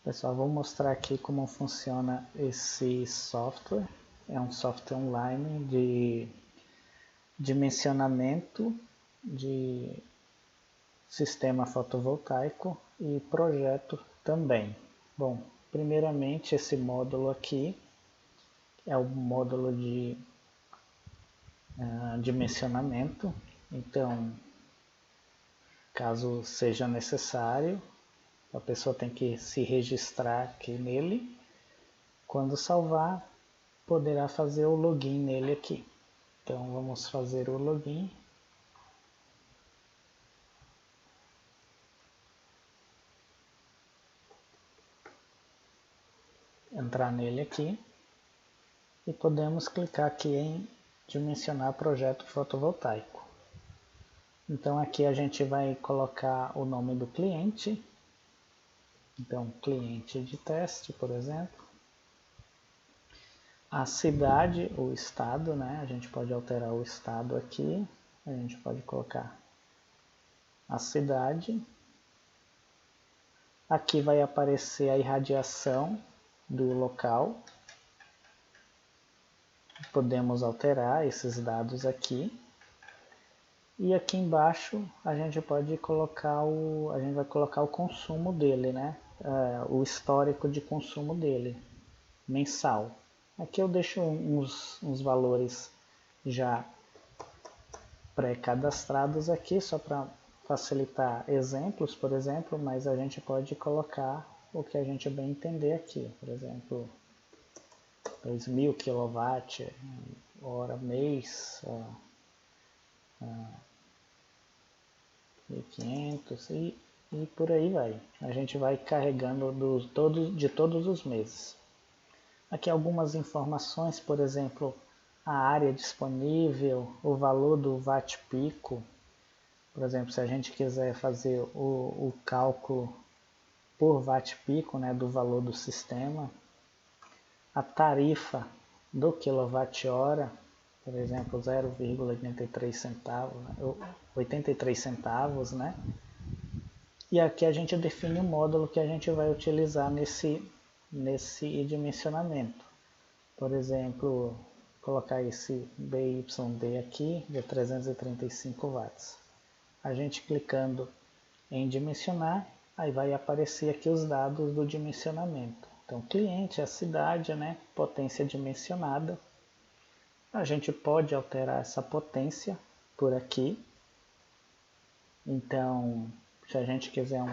Pessoal, vou mostrar aqui como funciona esse software. É um software online de dimensionamento de sistema fotovoltaico e projeto também. Bom, primeiramente esse módulo aqui é o módulo de dimensionamento. Então, caso seja necessário, a pessoa tem que se registrar aqui nele. Quando salvar, poderá fazer o login nele aqui. Então vamos fazer o login. Entrar nele aqui. E podemos clicar aqui em dimensionar projeto fotovoltaico. Então aqui a gente vai colocar o nome do cliente. Então cliente de teste, por exemplo. A cidade, o estado, né? A gente pode alterar o estado aqui. A gente pode colocar a cidade. Aqui vai aparecer a irradiação do local. Podemos alterar esses dados aqui. E aqui embaixo a gente pode colocar a gente vai colocar o consumo dele, né? O histórico de consumo dele, mensal. Aqui eu deixo uns valores já pré-cadastrados aqui, só para facilitar exemplos, por exemplo, mas a gente pode colocar o que a gente bem entender aqui. Por exemplo, 2.000 kWh mês, 1.500 e por aí vai. A gente vai carregando de todos os meses. Aqui algumas informações, por exemplo, a área disponível, o valor do watt pico. Por exemplo, se a gente quiser fazer o cálculo por watt pico, né, do valor do sistema, a tarifa do quilowatt-hora, por exemplo, 0,83 centavos, 83 centavos, né? E aqui a gente define o módulo que a gente vai utilizar nesse dimensionamento. Por exemplo, colocar esse BYD aqui de 335 watts. A gente clicando em dimensionar, aí vai aparecer aqui os dados do dimensionamento. Então, cliente, a cidade, né? Potência dimensionada. A gente pode alterar essa potência por aqui. Então, se a gente quiser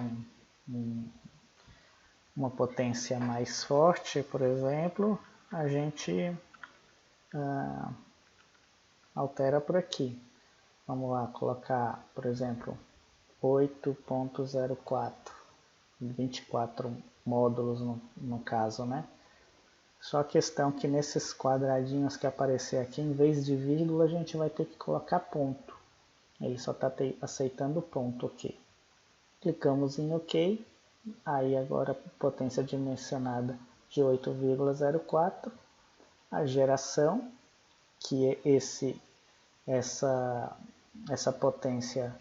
uma potência mais forte, por exemplo, a gente altera por aqui. Vamos lá, colocar, por exemplo, 8.04, 24 módulos no caso, né? Só a questão que nesses quadradinhos que aparecer aqui, em vez de vírgula, a gente vai ter que colocar ponto. Ele só está aceitando ponto aqui. Clicamos em OK. Aí agora potência dimensionada de 8,04. A geração, que é essa potência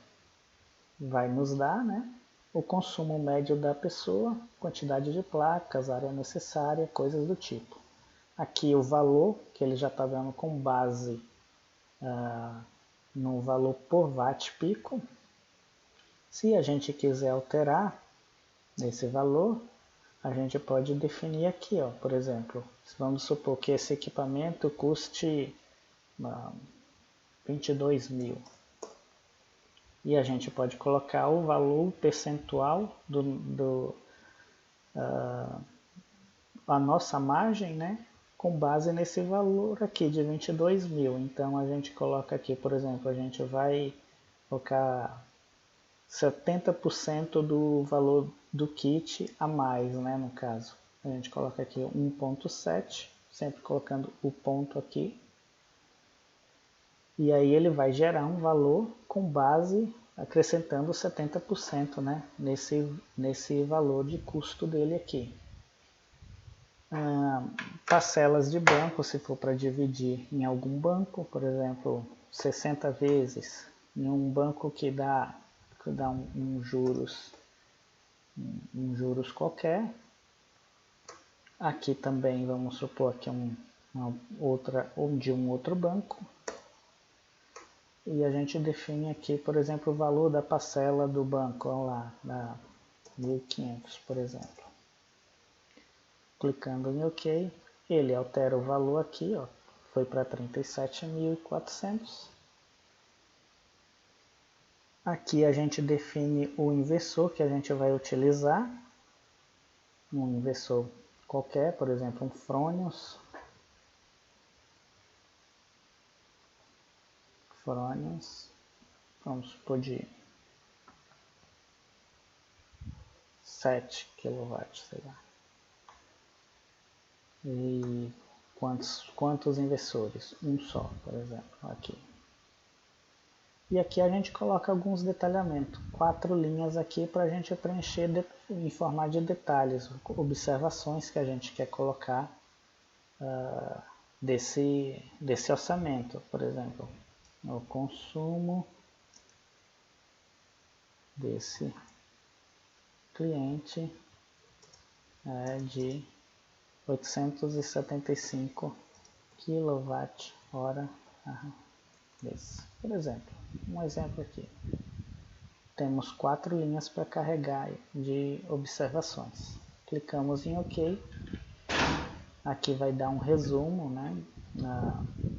vai nos dar, né? O consumo médio da pessoa, quantidade de placas, área necessária, coisas do tipo. Aqui o valor, que ele já está dando com base no valor por watt pico. Se a gente quiser alterar esse valor, a gente pode definir aqui, ó, por exemplo, vamos supor que esse equipamento custe 22.000. E a gente pode colocar o valor percentual a nossa margem, né, com base nesse valor aqui de 22.000. Então a gente coloca aqui, por exemplo, a gente vai colocar 70% do valor do kit a mais, né, no caso. A gente coloca aqui 1.7, sempre colocando o ponto aqui. E aí ele vai gerar um valor com base acrescentando 70%, né, nesse valor de custo dele aqui. Parcelas de banco, se for para dividir em algum banco, por exemplo, 60 vezes, em um banco que dá um juros qualquer, Aqui também vamos supor que de um outro banco. E a gente define aqui, por exemplo, o valor da parcela do banco, olha lá, da 1.500, por exemplo. Clicando em OK, ele altera o valor aqui, ó, foi para 37.400. Aqui a gente define o inversor que a gente vai utilizar, um inversor qualquer, por exemplo, um Fronius. Vamos supor de 7 kW, sei lá. E quantos inversores? Um só, por exemplo, aqui. E aqui a gente coloca alguns detalhamentos, 4 linhas aqui para a gente preencher em forma de detalhes, observações que a gente quer colocar desse orçamento, por exemplo, o consumo desse cliente é de 875 kWh desse. Por exemplo, um exemplo aqui. Temos 4 linhas para carregar de observações. Clicamos em OK. Aqui vai dar um resumo, né?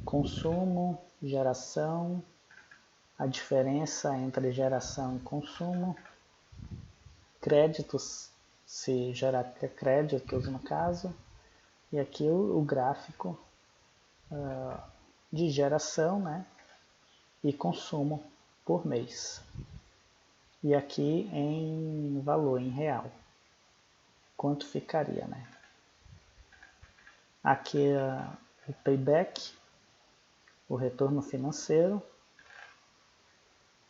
Consumo, geração, a diferença entre geração e consumo, créditos, se gerar créditos no caso, e aqui o gráfico de geração, né? E consumo por mês. E aqui em valor, em real. Quanto ficaria, né? Aqui o payback, o retorno financeiro.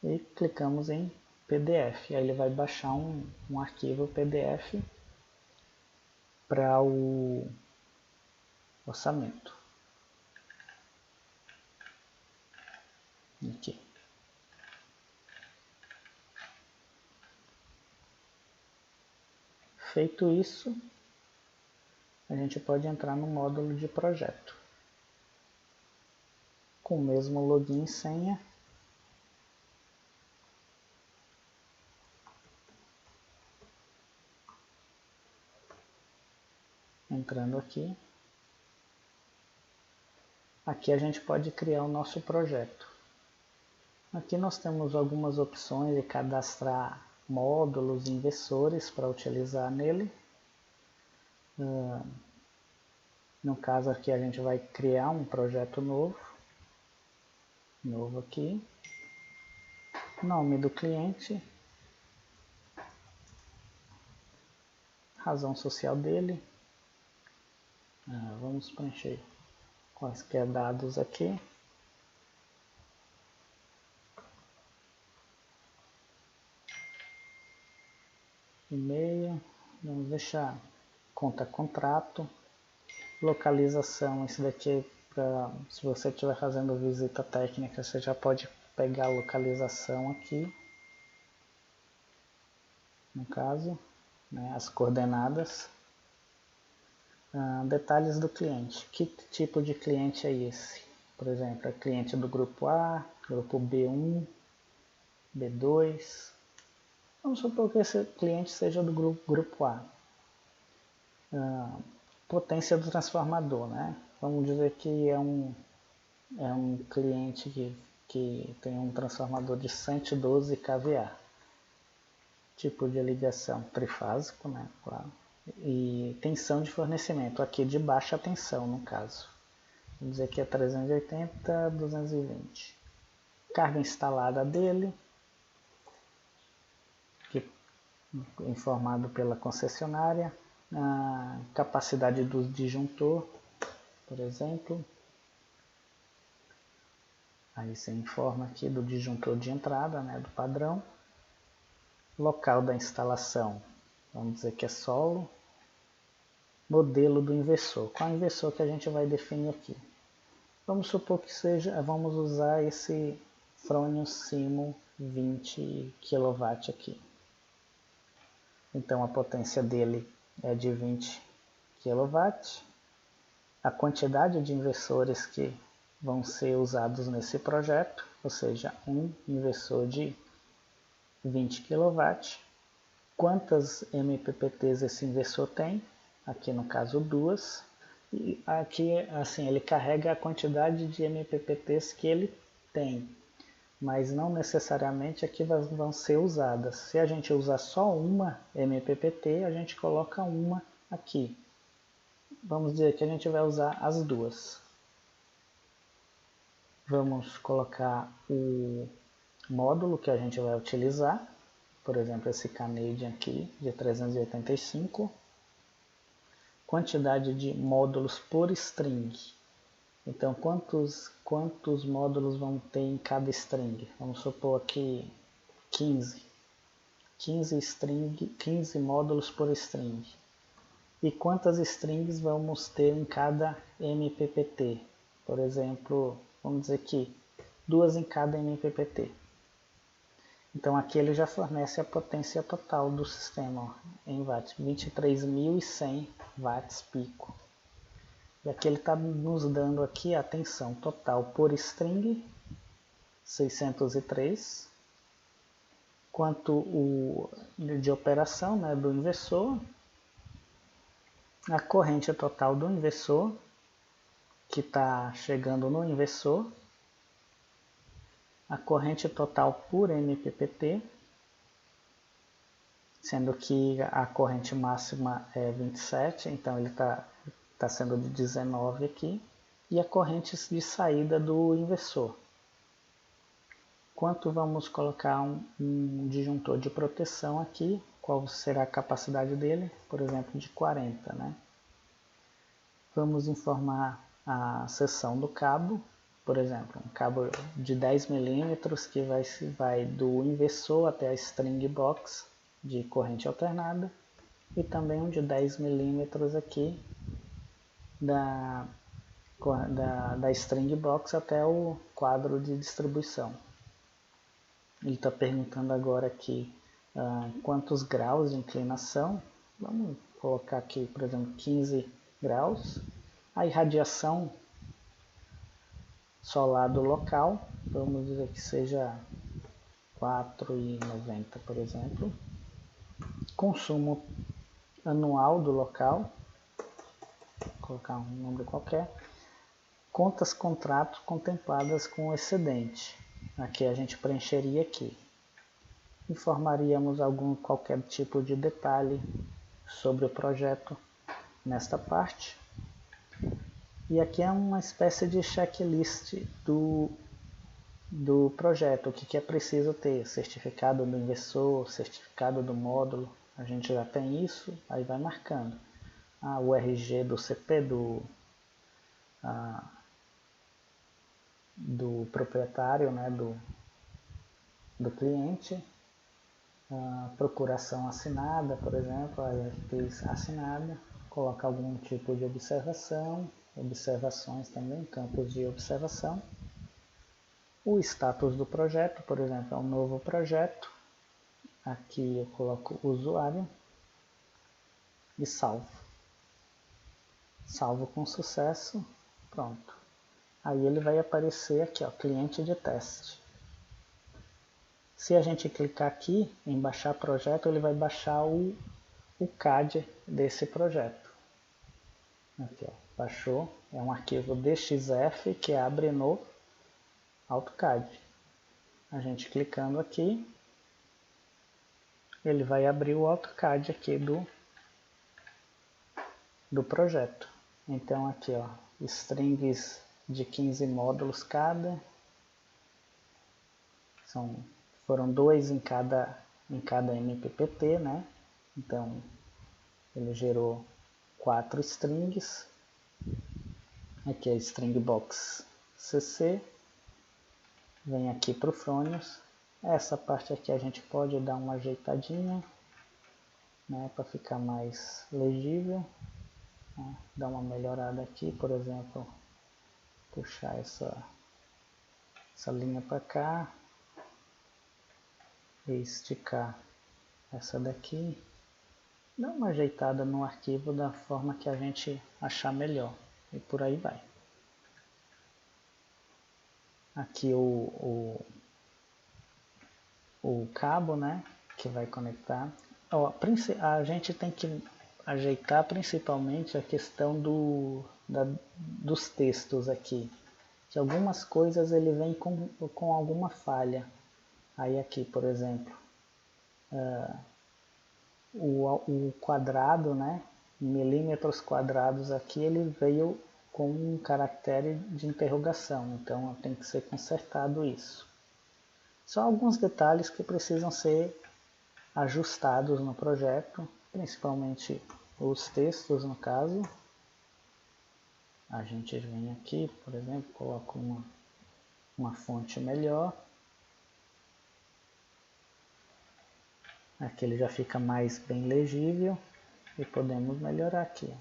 E clicamos em PDF. Aí ele vai baixar um arquivo PDF para o orçamento. Aqui. Feito isso, a gente pode entrar no módulo de projeto. Com o mesmo login e senha. Entrando aqui. Aqui a gente pode criar o nosso projeto. Aqui nós temos algumas opções de cadastrar módulos e inversores para utilizar nele. No caso aqui a gente vai criar um projeto novo aqui, nome do cliente, razão social dele, vamos preencher quaisquer dados aqui, e-mail, vamos deixar conta contrato, localização, esse daqui se você estiver fazendo visita técnica, você já pode pegar a localização aqui, no caso, né, as coordenadas. Detalhes do cliente, que tipo de cliente é esse? Por exemplo, é cliente do grupo A, grupo B1, B2. Vamos supor que esse cliente seja do grupo A. Potência do transformador, né? Vamos dizer que é um cliente que tem um transformador de 112 kVA. Tipo de ligação trifásico, né? Claro. E tensão de fornecimento, aqui de baixa tensão no caso. Vamos dizer que é 380, 220. Carga instalada dele, informado pela concessionária. A capacidade do disjuntor, por exemplo. Aí você informa aqui do disjuntor de entrada, né, do padrão. Local da instalação, vamos dizer que é solo. Modelo do inversor, qual é o inversor que a gente vai definir aqui? Vamos supor que vamos usar esse Fronius Simo 20 kW aqui. Então a potência dele é de 20 kW, a quantidade de inversores que vão ser usados nesse projeto, ou seja, um inversor de 20 kW, quantas MPPTs esse inversor tem, aqui no caso 2, e aqui assim ele carrega a quantidade de MPPTs que ele tem, mas não necessariamente aqui vão ser usadas. Se a gente usar só uma MPPT, a gente coloca uma aqui. Vamos dizer que a gente vai usar as duas. Vamos colocar o módulo que a gente vai utilizar, por exemplo, esse Canadian aqui de 385. Quantidade de módulos por string. Então, quantos módulos vão ter em cada string? Vamos supor aqui 15. 15 módulos por string. E quantas strings vamos ter em cada MPPT? Por exemplo, vamos dizer que 2 em cada MPPT. Então aqui ele já fornece a potência total do sistema, ó, em watts, 23.100 watts pico. E aqui ele está nos dando aqui a tensão total por string, 603, quanto o de operação, né, do inversor, a corrente total do inversor, que está chegando no inversor, a corrente total por MPPT, sendo que a corrente máxima é 27, então ele está sendo de 19 aqui, e a corrente de saída do inversor. Quanto vamos colocar um disjuntor de proteção aqui, qual será a capacidade dele? Por exemplo, de 40, né? Vamos informar a seção do cabo, por exemplo, um cabo de 10 milímetros que vai do inversor até a string box de corrente alternada, e também um de 10 milímetros aqui da string box até o quadro de distribuição. Ele está perguntando agora aqui quantos graus de inclinação. Vamos colocar aqui, por exemplo, 15 graus. A irradiação solar do local, vamos dizer que seja 4,90, por exemplo. Consumo anual do local, vou colocar um número qualquer. Contas contratos contempladas com excedente. Aqui a gente preencheria aqui. Informaríamos qualquer tipo de detalhe sobre o projeto nesta parte. E aqui é uma espécie de checklist do projeto, o que é preciso ter, certificado do inversor, certificado do módulo, a gente já tem isso, aí vai marcando. O RG do CP do proprietário, né, do cliente, procuração assinada, por exemplo, a IFPs assinada, coloca algum tipo de observação, observações também, campos de observação, o status do projeto, por exemplo, é um novo projeto, aqui eu coloco usuário e salvo. Salvo com sucesso, pronto. Aí ele vai aparecer aqui, ó, cliente de teste. Se a gente clicar aqui em baixar projeto, ele vai baixar o CAD desse projeto. Aqui, ó, baixou, é um arquivo DXF que abre no AutoCAD. A gente clicando aqui, ele vai abrir o AutoCAD aqui do projeto. Então aqui, ó, strings de 15 módulos cada, foram 2 em cada MPPT, né? Então ele gerou 4 strings. Aqui é a string box CC. Vem aqui para o Fronius. Essa parte aqui a gente pode dar uma ajeitadinha, né, para ficar mais legível. Dar uma melhorada aqui, por exemplo, puxar essa linha para cá e esticar essa daqui. dá uma ajeitada no arquivo da forma que a gente achar melhor. E por aí vai. Aqui o cabo, né, que vai conectar. Ó, a gente tem que ajeitar principalmente a questão dos textos aqui. Que algumas coisas ele vem com alguma falha. Aí aqui, por exemplo, o quadrado, né, em milímetros quadrados aqui, ele veio com um caractere de interrogação. Então tem que ser consertado isso. Só alguns detalhes que precisam ser ajustados no projeto, principalmente os textos no caso. A gente vem aqui, por exemplo, coloca uma fonte melhor. Aqui ele já fica mais bem legível e podemos melhorar aqui.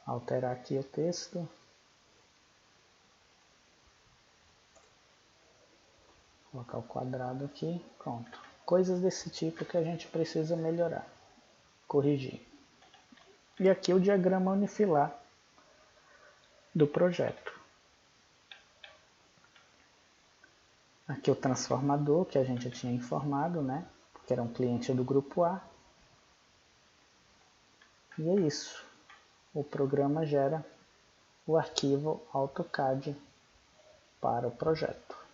Alterar aqui o texto. Colocar o quadrado aqui, pronto. Coisas desse tipo que a gente precisa melhorar, corrigir. E aqui o diagrama unifilar do projeto. Aqui o transformador que a gente tinha informado, né? Que era um cliente do grupo A. E é isso. O programa gera o arquivo AutoCAD para o projeto.